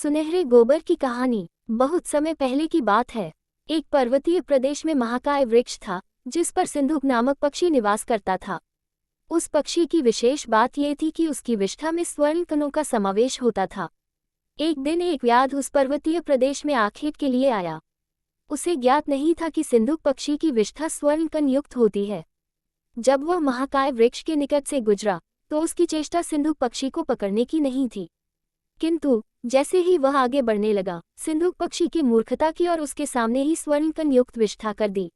सुनहरे गोबर की कहानी। बहुत समय पहले की बात है। एक पर्वतीय प्रदेश में महाकाय वृक्ष था, जिस पर सिंधुक नामक पक्षी निवास करता था। उस पक्षी की विशेष बात यह थी कि उसकी विष्ठा में स्वर्ण कणों का समावेश होता था। एक दिन एक व्याध उस पर्वतीय प्रदेश में आखेट के लिए आया। उसे ज्ञात नहीं था कि सिंधुक पक्षी की विष्ठा स्वर्ण कण युक्त होती है। जब वह महाकाय वृक्ष के निकट से गुजरा तो उसकी चेष्टा सिंधुक पक्षी को पकड़ने की नहीं थी, किंतु जैसे ही वह आगे बढ़ने लगा, सिंधुक पक्षी की मूर्खता की और उसके सामने ही स्वर्णकण युक्त विष्ठा कर दी।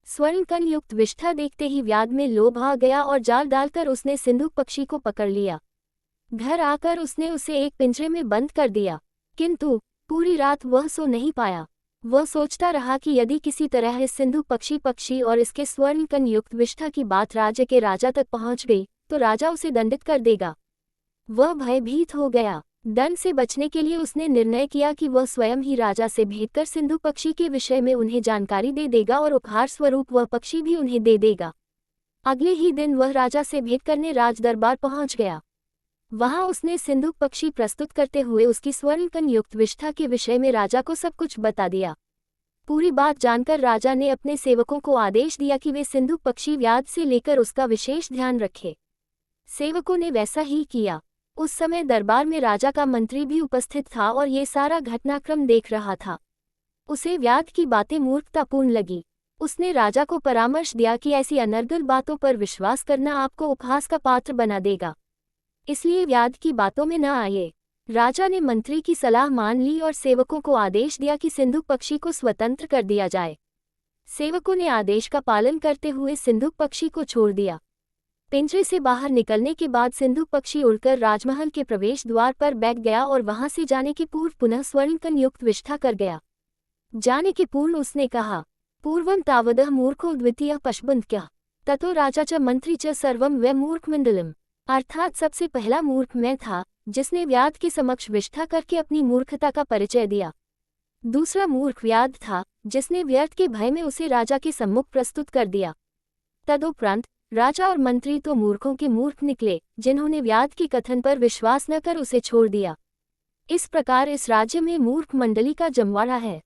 स्वर्णकण युक्त विष्ठा देखते ही व्याध में लोभ आ गया और जाल डालकर उसने सिंधुक पक्षी को पकड़ लिया। घर आकर उसने उसे एक पिंजरे में बंद कर दिया, किंतु पूरी रात वह सो नहीं पाया। वह सोचता रहा कि यदि किसी तरह इस सिंधुक पक्षी और इसके स्वर्णकण युक्त विष्ठा की बात राज्य के राजा तक पहुंच गई तो राजा उसे दंडित कर देगा। वह भयभीत हो गया। दंड से बचने के लिए उसने निर्णय किया कि वह स्वयं ही राजा से भेंट कर सिंधुक पक्षी के विषय में उन्हें जानकारी दे देगा और उपहार स्वरूप वह पक्षी भी उन्हें दे देगा। अगले ही दिन वह राजा से भेंट करने राज दरबार पहुंच गया। वहां उसने सिंधुक पक्षी प्रस्तुत करते हुए उसकी स्वर्णकण युक्त विष्ठा के विषय में राजा को सब कुछ बता दिया। पूरी बात जानकर राजा ने अपने सेवकों को आदेश दिया कि वे सिंधुक पक्षी व्याध से लेकर उसका विशेष ध्यान रखें। सेवकों ने वैसा ही किया। उस समय दरबार में राजा का मंत्री भी उपस्थित था और ये सारा घटनाक्रम देख रहा था। उसे व्याध की बातें मूर्खतापूर्ण लगी। उसने राजा को परामर्श दिया कि ऐसी अनर्गल बातों पर विश्वास करना आपको उपहास का पात्र बना देगा, इसलिए व्याध की बातों में न आइए। राजा ने मंत्री की सलाह मान ली और सेवकों को आदेश दिया कि सिंधुक पक्षी को स्वतंत्र कर दिया जाए। सेवकों ने आदेश का पालन करते हुए सिंधुक पक्षी को छोड़ दिया। पिंजरे से बाहर निकलने के बाद सिंधुक पक्षी उड़कर राजमहल के प्रवेश द्वार पर बैठ गया और वहां से जाने के पूर्व पुनः स्वर्णकण युक्त विष्ठा कर गया। जाने के पूर्व उसने कहा, पूर्वं तावदः मूर्खो द्वितीयः पशुबन्ध्यः ततो राजा च मंत्री च सर्वं वै मूर्खमंडलम्। अर्थात सबसे पहला मूर्ख मैं था, जिसने व्याध के समक्ष विष्ठा करके अपनी मूर्खता का परिचय दिया। दूसरा मूर्ख व्याध था, जिसने व्यर्थ के भय में उसे राजा के सम्मुख प्रस्तुत कर दिया। तदुपरांत राजा और मंत्री तो मूर्खों के मूर्ख निकले, जिन्होंने व्याध के कथन पर विश्वास न कर उसे छोड़ दिया। इस प्रकार इस राज्य में मूर्ख मंडली का जमवाड़ा है।